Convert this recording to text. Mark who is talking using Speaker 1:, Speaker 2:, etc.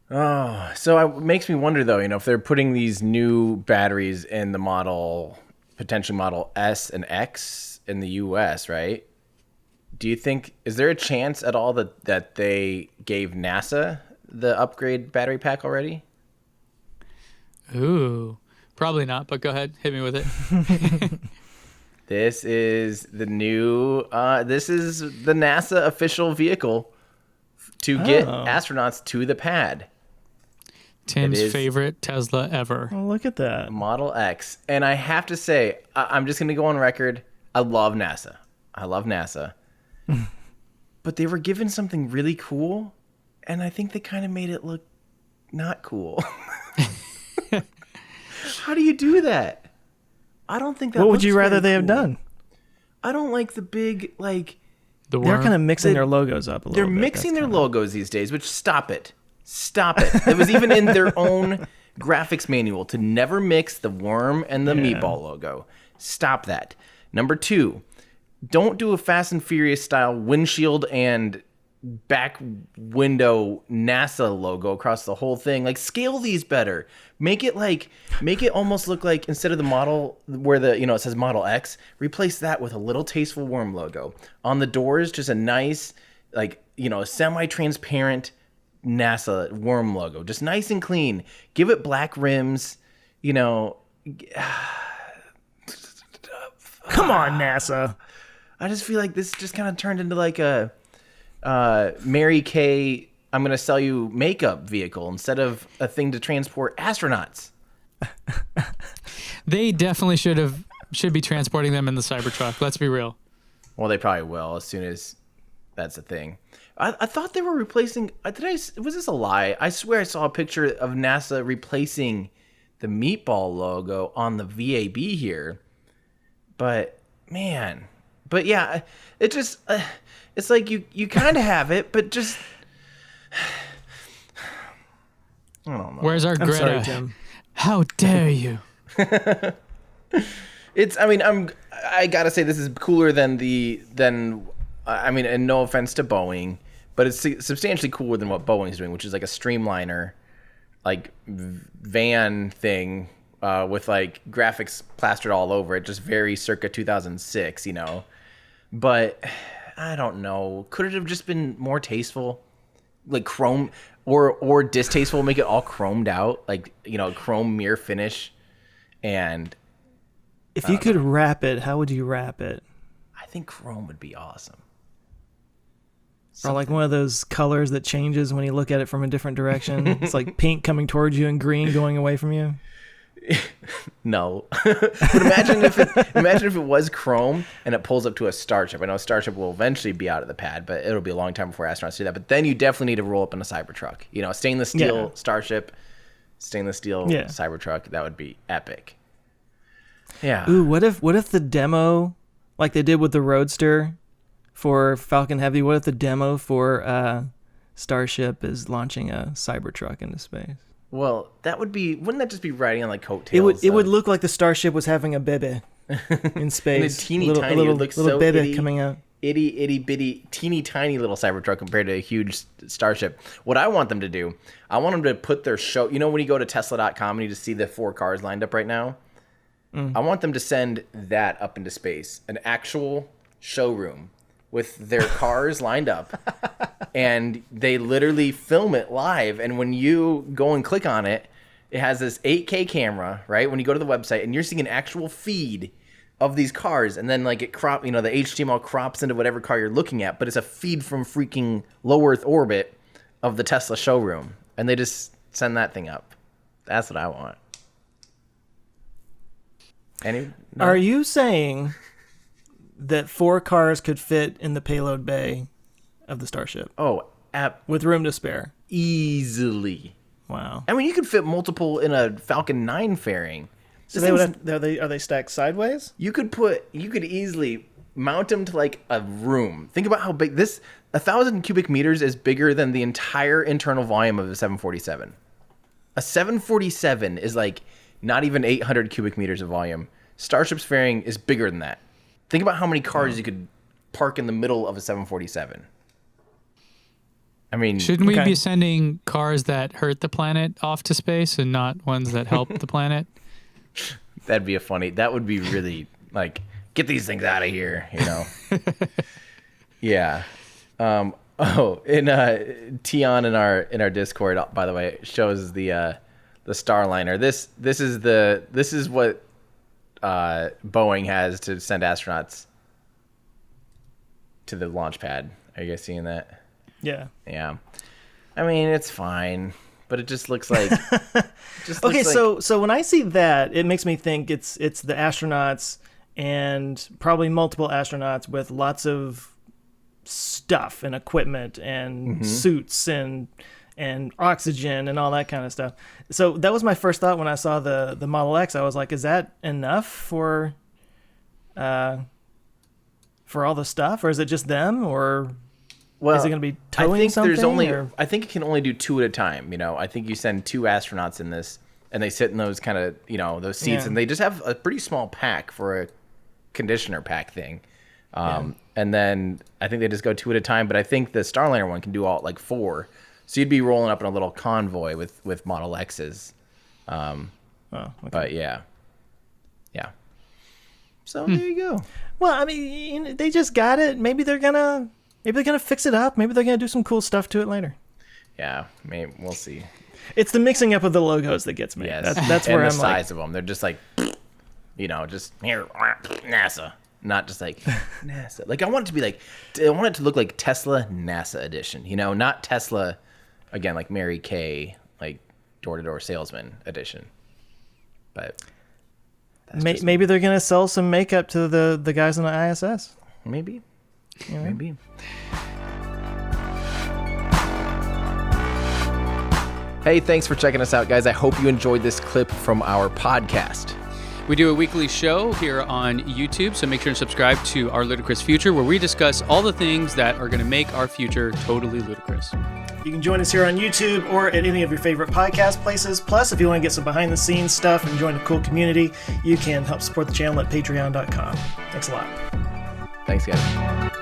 Speaker 1: Oh, so it makes me wonder though, if they're putting these new batteries in the potentially Model S and X in the US, right? Do you think, is there a chance at all that they gave NASA the upgrade battery pack already?
Speaker 2: Ooh, probably not, but go ahead. Hit me with it.
Speaker 1: This is the NASA official vehicle to get
Speaker 3: Oh,
Speaker 1: astronauts to the pad. It
Speaker 2: Tim's
Speaker 1: is
Speaker 2: favorite Tesla ever.
Speaker 3: well, look at that.
Speaker 1: Model X. And I have to say, I'm just going to go on record. I love NASA. I love NASA. But they were given something really cool, and I think they kind of made it look not cool. How do you do that? I don't think that
Speaker 3: What would
Speaker 1: looks
Speaker 3: you rather
Speaker 1: very
Speaker 3: they have
Speaker 1: cool.
Speaker 3: done?
Speaker 1: I don't like the big, like...
Speaker 2: The
Speaker 3: They're
Speaker 2: worm.
Speaker 3: kind of mixing
Speaker 1: They-
Speaker 3: their logos up a little
Speaker 1: They're
Speaker 3: bit.
Speaker 1: mixing
Speaker 3: That's
Speaker 1: their
Speaker 3: kinda-
Speaker 1: logos these days, which stop it. Stop it. It was even in their own graphics manual to never mix the worm and the meatball logo. Stop that. Number 2, don't do a Fast and Furious style windshield and back window NASA logo across the whole thing. Like, scale these better. Make it almost look like, instead of the model where it says Model X, replace that with a little tasteful worm logo. On the doors, just a nice, semi-transparent NASA worm logo. Just nice and clean. Give it black rims,
Speaker 3: Come on, NASA.
Speaker 1: I just feel like this just kind of turned into like a Mary Kay, I'm going to sell you makeup vehicle instead of a thing to transport astronauts.
Speaker 2: They definitely should be transporting them in the Cybertruck. Let's be real.
Speaker 1: Well, they probably will as soon as that's a thing. I thought they were replacing. Was this a lie? I swear I saw a picture of NASA replacing the meatball logo on the VAB here. But man, yeah, it just it's like you kind of have it, but just I don't know.
Speaker 2: Where's our
Speaker 3: I'm
Speaker 2: Greta?
Speaker 3: sorry, Tim.
Speaker 2: How dare you?
Speaker 1: I gotta say this is cooler than and no offense to Boeing, but it's substantially cooler than what Boeing's doing, which is like a streamliner, like van thing with like graphics plastered all over it, just very circa 2006, But I don't know. Could it have just been more tasteful, like chrome, or distasteful? Make it all chromed out, like chrome mirror finish, and
Speaker 3: If you could wrap it, how would you wrap it?
Speaker 1: I think chrome would be awesome.
Speaker 3: Or like one of those colors that changes when you look at it from a different direction. It's like pink coming towards you and green going away from you.
Speaker 1: No, but imagine if it was chrome and it pulls up to a Starship. I know Starship will eventually be out of the pad, but it'll be a long time before astronauts do that. But then you definitely need to roll up in a Cybertruck. Stainless steel
Speaker 3: Yeah.
Speaker 1: Starship, stainless steel
Speaker 3: Yeah.
Speaker 1: Cybertruck. That would be epic. Yeah.
Speaker 3: Ooh, what if the demo, like they did with the Roadster for Falcon Heavy, what if the demo for Starship is launching a Cybertruck into space?
Speaker 1: Well, wouldn't that just be riding on like coattails?
Speaker 3: It would look like the Starship was having a baby in space.
Speaker 1: And a teeny
Speaker 3: little,
Speaker 1: tiny,
Speaker 3: little,
Speaker 1: it looks
Speaker 3: little
Speaker 1: so
Speaker 3: baby
Speaker 1: itty.
Speaker 3: coming out.
Speaker 1: Itty bitty, teeny tiny little Cybertruck compared to a huge Starship. What I want them to do, I want them to put their show. When you go to Tesla.com and you just see the 4 cars lined up right now, I want them to send that up into space, an actual showroom with their cars lined up, and they literally film it live. And when you go and click on it, it has this 8K camera, right? When you go to the website, and you're seeing an actual feed of these cars, and then like the HTML crops into whatever car you're looking at, but it's a feed from freaking low Earth orbit of the Tesla showroom, and they just send that thing up. That's what I want. No?
Speaker 3: Are you saying that 4 cars could fit in the payload bay of the Starship
Speaker 1: Oh,
Speaker 3: with room to spare?
Speaker 1: easily.
Speaker 3: Wow.
Speaker 1: I mean, you could fit multiple in a Falcon 9 fairing.
Speaker 3: So they would have, are they stacked sideways?
Speaker 1: You could easily mount them to like a room. Think about how big 1,000 cubic meters is bigger than the entire internal volume of a 747. A 747 is like not even 800 cubic meters of volume. Starship's fairing is bigger than that. Think about how many cars you could park in the middle of a 747. I mean,
Speaker 2: Shouldn't we
Speaker 3: Okay.
Speaker 2: be sending cars that hurt the planet off to space and not ones that help the planet?
Speaker 1: that would be really like, get these things out of here, you know? Yeah. Tion in our Discord, by the way, shows the Starliner. This is what Boeing has to send astronauts to the launch pad. Are you guys seeing that?
Speaker 3: Yeah.
Speaker 1: Yeah. I mean, it's fine, but it just looks like.
Speaker 3: Okay, so when I see that, it makes me think it's the astronauts and probably multiple astronauts with lots of stuff and equipment and suits and oxygen and all that kind of stuff. So that was my first thought when I saw the Model X. I was like, is that enough for all the stuff, or is it just them, or is it going to be towing something?
Speaker 1: I think it can only do 2 at a time. You know, I think you send 2 astronauts in this, and they sit in those kind of, you know, those seats, and they just have a pretty small pack for a conditioner pack thing. And then I think they just go 2 at a time. But I think the Starliner one can do all like 4. So you'd be rolling up in a little convoy with Model X's.
Speaker 3: Okay.
Speaker 1: But yeah. So there you go.
Speaker 3: Well, I mean, they just got it. Maybe they're gonna fix it up. Maybe they're gonna do some cool stuff to it later.
Speaker 1: Yeah, maybe we'll see.
Speaker 3: It's the mixing up of the logos that gets me.
Speaker 1: Yes,
Speaker 3: That's
Speaker 1: and
Speaker 3: where
Speaker 1: the
Speaker 3: I'm
Speaker 1: size of them. They're just like, you know, just here, NASA, not just like NASA. Like I want it to look like Tesla NASA edition. You know, not Tesla, again, like Mary Kay, like door-to-door salesman edition. But
Speaker 3: maybe they're gonna sell some makeup to the guys on the ISS.
Speaker 1: maybe. Maybe. Hey, thanks for checking us out, guys. I hope you enjoyed this clip from our podcast.
Speaker 4: We do a weekly show here on YouTube, so make sure to subscribe to Our Ludicrous Future, where we discuss all the things that are going to make our future totally ludicrous.
Speaker 3: You can join us here on YouTube or at any of your favorite podcast places. Plus, if you want to get some behind-the-scenes stuff and join a cool community, you can help support the channel at patreon.com. Thanks a lot.
Speaker 1: Thanks, guys.